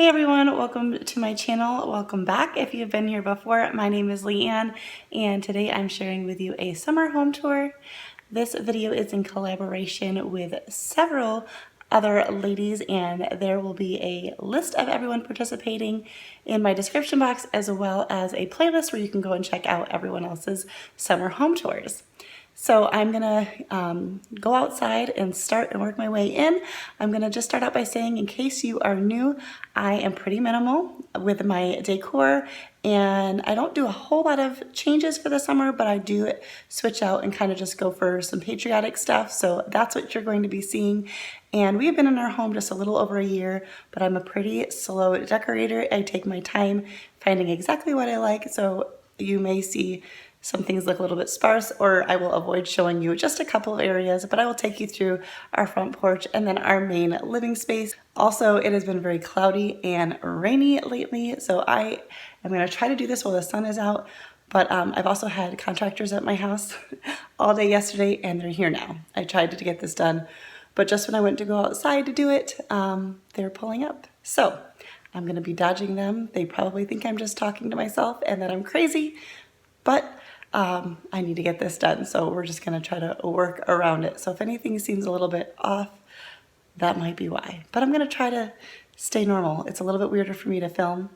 Hey everyone, welcome to my channel. Welcome back. If you've been here before, my name is Leanne and today I'm sharing with you a summer home tour. This video is in collaboration with several other ladies and there will be a list of everyone participating in my description box as well as a playlist where you can go and check out everyone else's summer home tours. So I'm gonna go outside and start and work my way in. I'm gonna just start out by saying, in case you are new, I am pretty minimal with my decor and I don't do a whole lot of changes for the summer, but I do switch out and kind of just go for some patriotic stuff. So that's what you're going to be seeing. And we've been in our home just a little over a year, but I'm a pretty slow decorator. I take my time finding exactly what I like. So you may see some things look a little bit sparse, or I will avoid showing you just a couple of areas, but I will take you through our front porch and then our main living space. Also, it has been very cloudy and rainy lately, so I am gonna try to do this while the sun is out, but I've also had contractors at my house all day yesterday and they're here now. I tried to get this done, but just when I went to go outside to do it, they're pulling up. So I'm gonna be dodging them. They probably think I'm just talking to myself and that I'm crazy, but I need to get this done, so we're just gonna try to work around it. So if anything seems a little bit off, that might be why. But I'm gonna try to stay normal. It's a little bit weirder for me to film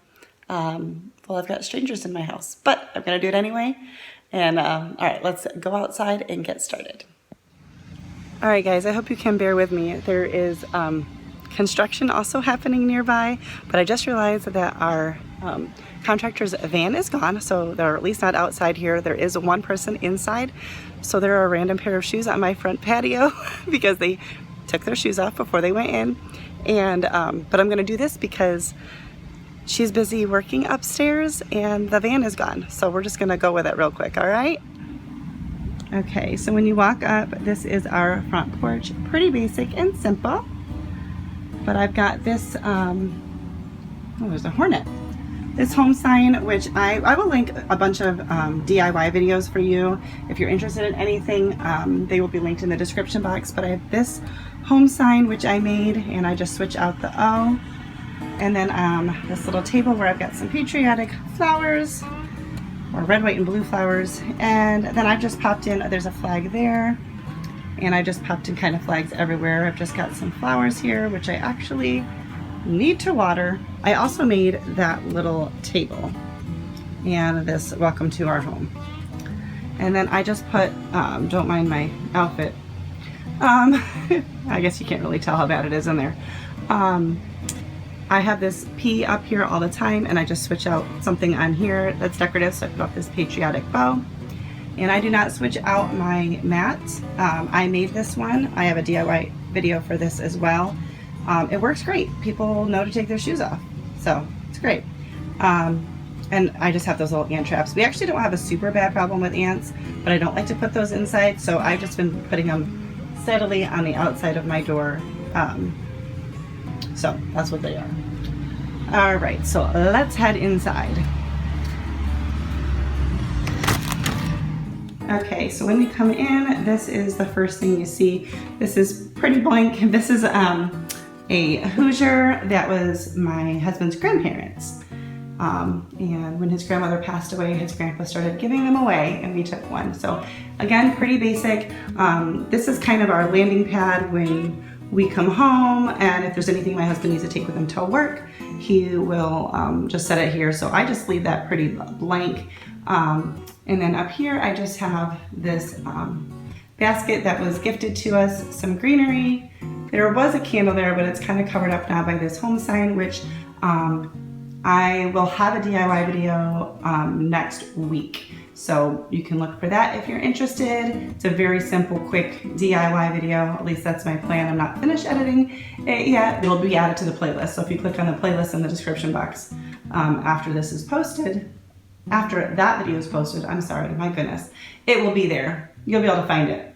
while I've got strangers in my house, but I'm gonna do it anyway. And all right, let's go outside and get started. All right, guys, I hope you can bear with me. There is construction also happening nearby, but I just realized that our contractor's van is gone, so they're at least not outside here. There is one person inside, so there are a random pair of shoes on my front patio because they took their shoes off before they went in. And but I'm gonna do this because she's busy working upstairs and the van is gone, so we're just gonna go with it real quick. All right, okay, so when you walk up, this is our front porch. Pretty basic and simple, but I've got this oh, there's a hornet. This home sign, which I will link a bunch of DIY videos for you. If you're interested in anything, they will be linked in the description box. But I have this home sign, which I made, and I just switch out the O. And then this little table where I've got some patriotic flowers, or red, white, and blue flowers. And then I've just popped in, there's a flag there. And I just popped in kind of flags everywhere. I've just got some flowers here, which I actually need to water. I also made that little table and this welcome to our home. And then I just put, don't mind my outfit. I guess you can't really tell how bad it is in there. I have this P up here all the time and I just switch out something on here that's decorative. So I put up this patriotic bow. And I do not switch out my mat. I made this one. I have a DIY video for this as well. It works great. People know to take their shoes off, so it's great. And I just have those little ant traps. We actually don't have a super bad problem with ants, but I don't like to put those inside, so I've just been putting them steadily on the outside of my door. So that's what they are. All right, so let's head inside. Okay, so when we come in, this is the first thing you see. This is pretty blank. This is a Hoosier that was my husband's grandparents. And when his grandmother passed away, his grandpa started giving them away and we took one. So again, pretty basic. This is kind of our landing pad when we come home, and if there's anything my husband needs to take with him to work, he will just set it here. So I just leave that pretty blank. And then up here, I just have this basket that was gifted to us, some greenery. There was a candle there, but it's kind of covered up now by this home sign, which I will have a DIY video next week. So you can look for that if you're interested. It's a very simple, quick DIY video. At least that's my plan. I'm not finished editing it yet. It'll be added to the playlist. So if you click on the playlist in the description box after this is posted, after that video is posted, I'm sorry, my goodness, it will be there. You'll be able to find it.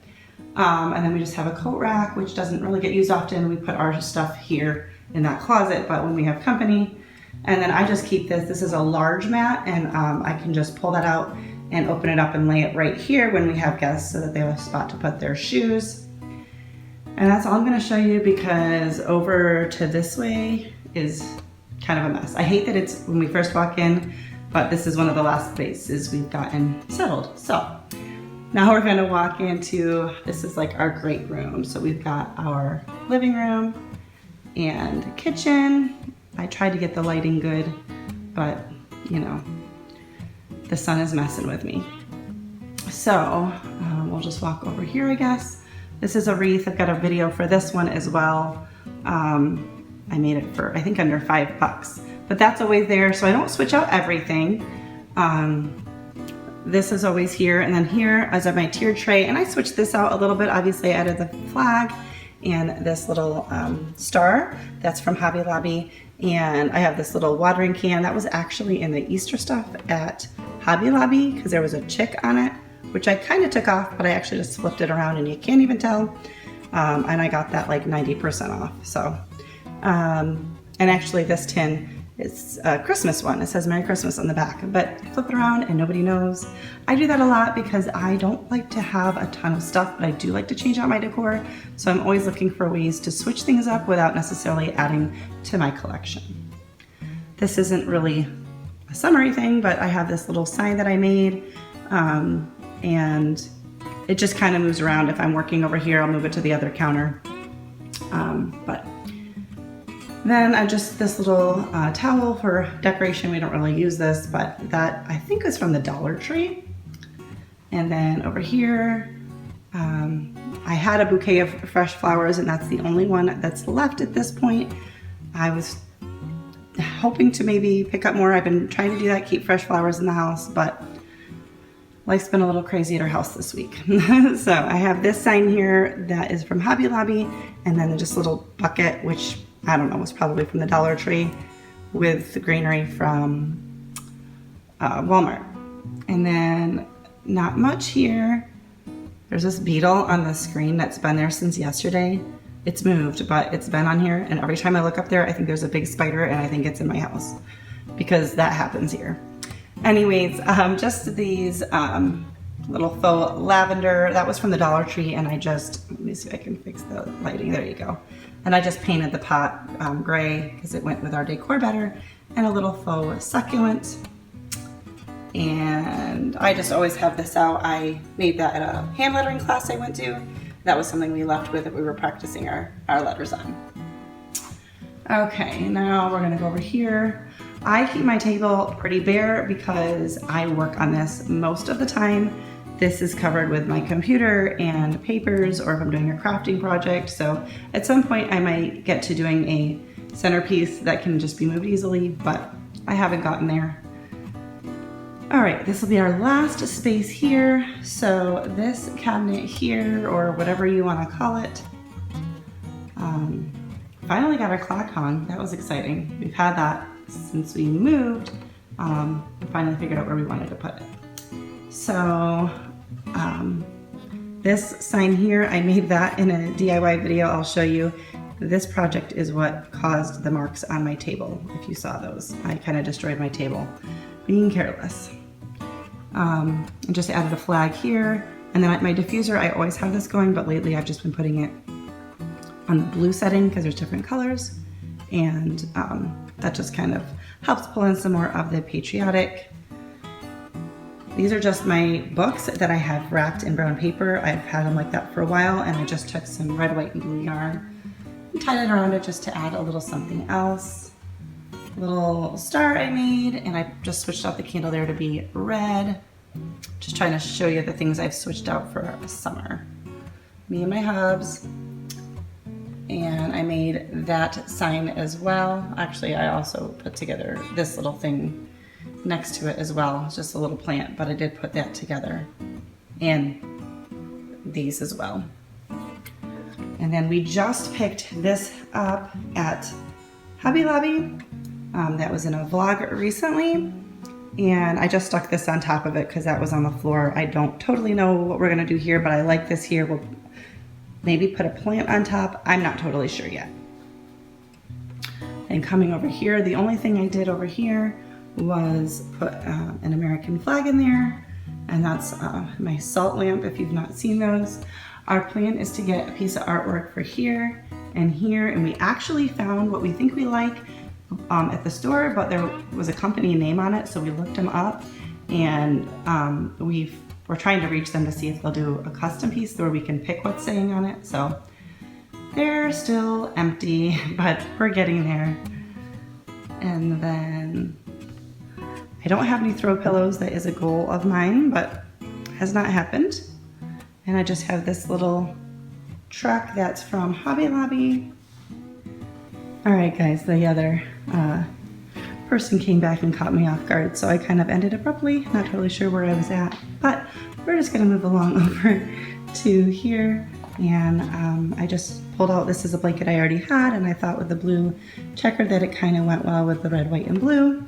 And then we just have a coat rack, which doesn't really get used often. We put our stuff here in that closet, but when we have company. And then I just keep this. This is a large mat, and I can just pull that out and open it up and lay it right here when we have guests so that they have a spot to put their shoes. And that's all I'm gonna show you because over to this way is kind of a mess. I hate that it's when we first walk in, but this is one of the last places we've gotten settled. So now we're gonna walk into, this is like our great room. So we've got our living room and kitchen. I tried to get the lighting good, but you know, the sun is messing with me. So we'll just walk over here, I guess. This is a wreath. I've got a video for this one as well. I made it for, I think, under $5, but that's always there. So I don't switch out everything. This is always here. And then here is my tier tray. And I switched this out a little bit. Obviously I added the flag and this little star that's from Hobby Lobby. And I have this little watering can that was actually in the Easter stuff at Hobby Lobby because there was a chick on it, which I kind of took off, but I actually just flipped it around and you can't even tell. And I got that like 90% off. So, and actually this tin is a Christmas one. It says Merry Christmas on the back, but flip it around and nobody knows. I do that a lot because I don't like to have a ton of stuff, but I do like to change out my decor. So I'm always looking for ways to switch things up without necessarily adding to my collection. This isn't really a summery thing, but I have this little sign that I made, and it just kind of moves around. If I'm working over here, I'll move it to the other counter. But then I just, this little towel for decoration. We don't really use this, but that I think is from the Dollar Tree. And then over here, I had a bouquet of fresh flowers and that's the only one that's left at this point. I was hoping to maybe pick up more. I've been trying to do that, keep fresh flowers in the house, but life's been a little crazy at our house this week. So I have this sign here that is from Hobby Lobby, and then just a little bucket, which I don't know, was probably from the Dollar Tree, with the greenery from Walmart. And then not much here. There's this beetle on the screen that's been there since yesterday. It's moved, but it's been on here, and every time I look up there, I think there's a big spider, and I think it's in my house, because that happens here. Anyways, just these little faux lavender, that was from the Dollar Tree, and I just, let me see if I can fix the lighting, there you go. And I just painted the pot gray, because it went with our decor better, and a little faux succulent. And I just always have this out. I made that at a hand lettering class I went to. That was something we left with that we were practicing our letters on. Okay, now we're gonna go over here. I keep my table pretty bare because I work on this most of the time. This is covered with my computer and papers, or if I'm doing a crafting project. So at some point I might get to doing a centerpiece that can just be moved easily, but I haven't gotten there. All right, this will be our last space here. So this cabinet here, or whatever you want to call it, finally got our clock hung. That was exciting. We've had that since we moved. We finally figured out where we wanted to put it. So this sign here, I made that in a DIY video. I'll show you. This project is what caused the marks on my table. If you saw those, I kind of destroyed my table being careless. I just added a flag here, and then my diffuser, I always have this going, but lately I've just been putting it on the blue setting because there's different colors, and that just kind of helps pull in some more of the patriotic. These are just my books that I have wrapped in brown paper. I've had them like that for a while, and I just took some red, white, and blue yarn and tied it around it just to add a little something else. Little star I made, and I just switched out the candle there to be red. Just trying to show you the things I've switched out for summer. Me and my hubs. And I made that sign as well. Actually, I also put together this little thing next to it as well. It's just a little plant, but I did put that together. And these as well. And then we just picked this up at Hobby Lobby. That was in a vlog recently, and I just stuck this on top of it because that was on the floor. I don't totally know what we're gonna do here, but I like this here. We'll maybe put a plant on top. I'm not totally sure yet. And coming over here, the only thing I did over here was put an American flag in there, and that's my salt lamp if you've not seen those. Our plan is to get a piece of artwork for here, and we actually found what we think we like. at the store, but there was a company name on it, so we looked them up, and we're trying to reach them to see if they'll do a custom piece where we can pick what's saying on it. So they're still empty, but we're getting there. And then I don't have any throw pillows. That is a goal of mine, but has not happened. And I just have this little truck that's from Hobby Lobby. All right, guys, the other person came back and caught me off guard, so I kind of ended abruptly, not totally sure where I was at, but we're just gonna move along over to here. And I just pulled out, this is a blanket I already had, and I thought with the blue checker that it kind of went well with the red, white, and blue.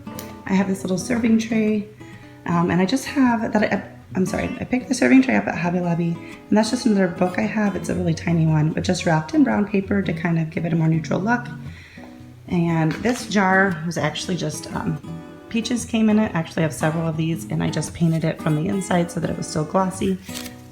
I have this little serving tray, and I just have that, I picked the serving tray up at Hobby Lobby, and that's just another book I have. It's a really tiny one, but just wrapped in brown paper to kind of give it a more neutral look. And this jar was actually just, peaches came in it. Actually I have several of these, and I just painted it from the inside so that it was still glossy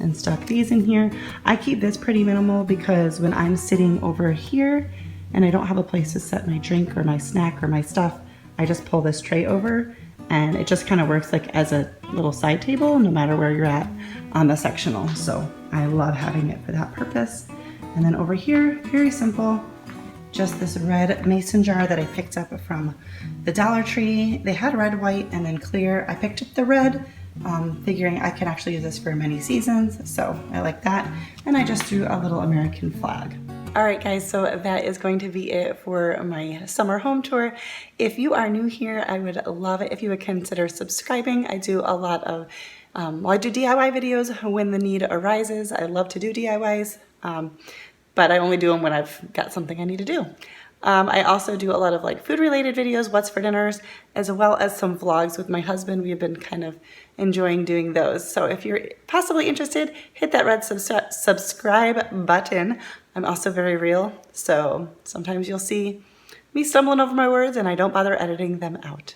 and stuck these in here. I keep this pretty minimal because when I'm sitting over here and I don't have a place to set my drink or my snack or my stuff, I just pull this tray over, and it just kind of works like as a little side table no matter where you're at on the sectional. So I love having it for that purpose. And then over here, very simple, just this red mason jar that I picked up from the Dollar Tree. They had red, white, and then clear. I picked up the red, figuring I can actually use this for many seasons, so I like that. And I just threw a little American flag. All right, guys, so that is going to be it for my summer home tour. If you are new here, I would love it if you would consider subscribing. I do a lot of, I do DIY videos when the need arises. I love to do DIYs. But I only do them when I've got something I need to do. I also do a lot of like food related videos, what's for dinners, as well as some vlogs with my husband. We've been kind of enjoying doing those. So if you're possibly interested, hit that red subscribe button. I'm also very real, so sometimes you'll see me stumbling over my words and I don't bother editing them out.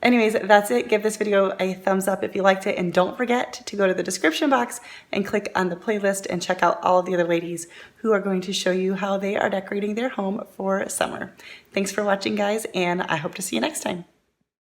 Anyways, that's it. Give this video a thumbs up if you liked it, and don't forget to go to the description box and click on the playlist and check out all of the other ladies who are going to show you how they are decorating their home for summer. Thanks for watching, guys, and I hope to see you next time.